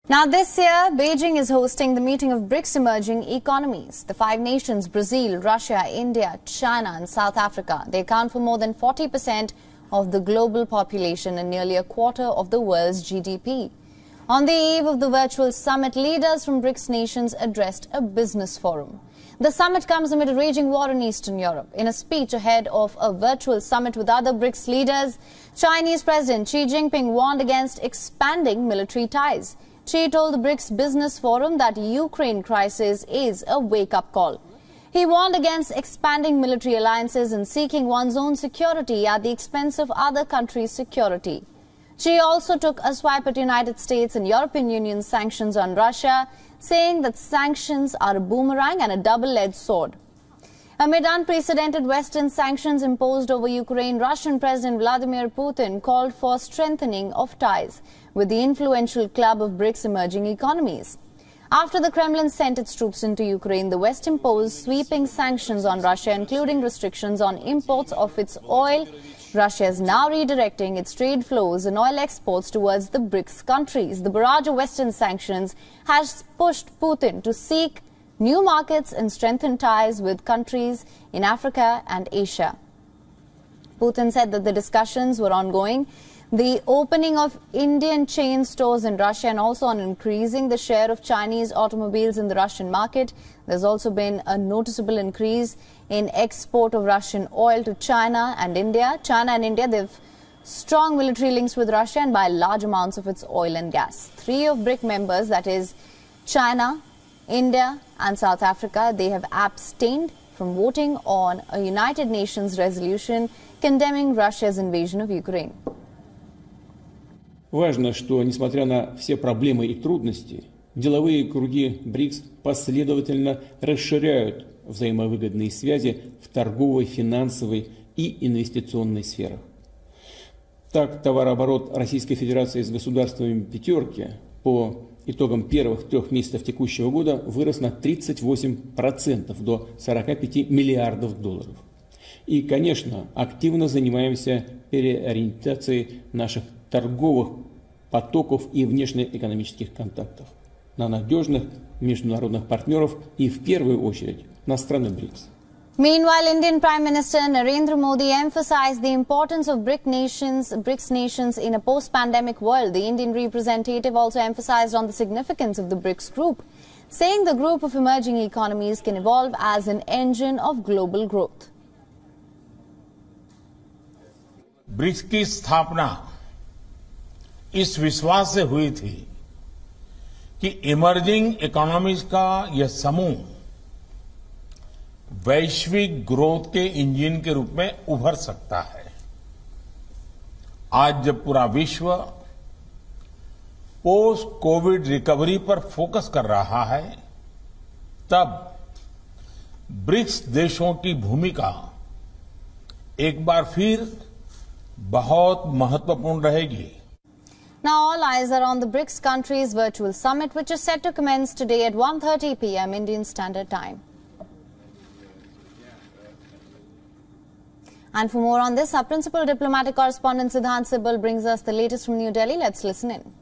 Now this year, Beijing is hosting the meeting of BRICS emerging economies. The five nations, Brazil, Russia, India, China and South Africa, they account for more than 40% of the global population and nearly a quarter of the world's GDP. On the eve of the virtual summit, leaders from BRICS nations addressed a business forum. The summit comes amid a raging war in Eastern Europe. In a speech ahead of a virtual summit with other BRICS leaders, Chinese President Xi Jinping warned against expanding military ties. Xi told the BRICS Business Forum that Ukraine crisis is a wake-up call. He warned against expanding military alliances and seeking one's own security at the expense of other countries' security. Xi also took a swipe at United States and European Union sanctions on Russia, saying that sanctions are a boomerang and a double-edged sword. Amid unprecedented Western sanctions imposed over Ukraine, Russian President Vladimir Putin called for strengthening of ties with the influential club of BRICS emerging economies. After the Kremlin sent its troops into Ukraine, the West imposed sweeping sanctions on Russia, including restrictions on imports of its oil. Russia is now redirecting its trade flows and oil exports towards the BRICS countries. The barrage of Western sanctions has pushed Putin to seek new markets and strengthen ties with countries in Africa and Asia. Putin said that the discussions were ongoing. The opening of Indian chain stores in Russia and also on increasing the share of Chinese automobiles in the Russian market. There's also been a noticeable increase in export of Russian oil to China and India. China and India, they've strong military links with Russia and buy large amounts of its oil and gas. Three of BRIC members, that is China, India and South Africa, they have abstained from voting on a United Nations resolution condemning Russia's invasion of Ukraine. Важно, что, несмотря на все проблемы и трудности, деловые круги БРИКС последовательно расширяют взаимовыгодные связи в торговой, финансовой и инвестиционной сферах. Так, товарооборот Российской Федерации с государствами «пятерки» по итогам первых 3 месяцев текущего года вырос на 38% до 45 миллиардов долларов. И, конечно, активно занимаемся переориентацией наших торговых потоков и внешнеэкономических контактов на надежных международных партнеров и, в первую очередь, на страны БРИКС. Meanwhile, Indian Prime Minister Narendra Modi emphasized the importance of BRICS nations in a post-pandemic world. The Indian representative also emphasized on the significance of the BRICS group, saying the group of emerging economies can evolve as an engine of global growth. BRICS की स्थापना इस विश्वास से हुई थी कि emerging economies का यह समूह वैश्विक ग्रोथ के इंजन के रूप में उभर सकता है। आज जब पूरा विश्व पोस्ट कोविड रिकवरी पर फोकस कर रहा है, तब ब्रिक्स देशों की भूमिका एक बार फिर बहुत महत्वपूर्ण रहेगी। Now all eyes are on the BRICS countries virtual summit, which is set to commence today at 1:30 p.m. Indian Standard Time. And for more on this, our principal diplomatic correspondent Siddhant Sibal brings us the latest from New Delhi. Let's listen in.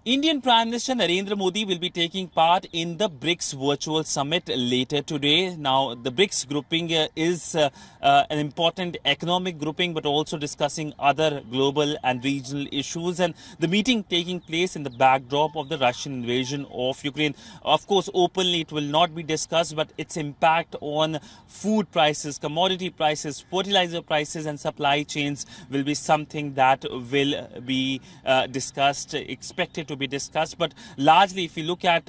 Indian Prime Minister Narendra Modi will be taking part in the BRICS virtual summit later today. Now, the BRICS grouping is an important economic grouping, but also discussing other global and regional issues. And the meeting taking place in the backdrop of the Russian invasion of Ukraine. Of course, openly it will not be discussed, but its impact on food prices, commodity prices, fertilizer prices and supply chains will be something that will be discussed, expected to be discussed. But largely, if you look at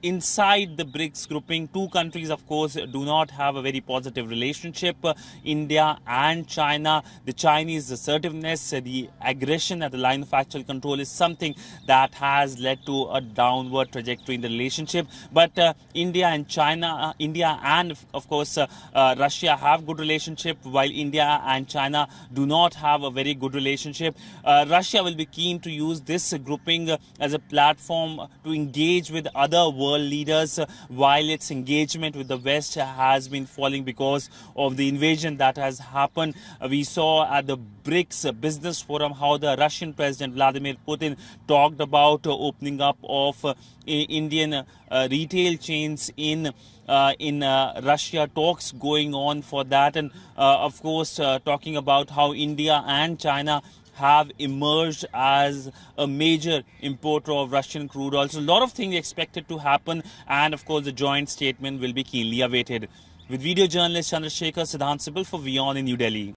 inside the BRICS grouping, two countries, of course, do not have a very positive relationship. India and China. The Chinese assertiveness, the aggression at the line of actual control is something that has led to a downward trajectory in the relationship. But India and China, India and, of course, Russia have good relationship, while India and China do not have a very good relationship. Russia will be keen to use this grouping serving as a platform to engage with other world leaders, while its engagement with the West has been falling because of the invasion that has happened. We saw at the BRICS Business Forum how the Russian President Vladimir Putin talked about opening up of Indian retail chains in Russia, talks going on for that, and of course talking about how India and China have emerged as a major importer of Russian crude oil. So a lot of things expected to happen, and of course the joint statement will be keenly awaited. With video journalist Chandrasekhar Siddhant Sibbal for WION in New Delhi.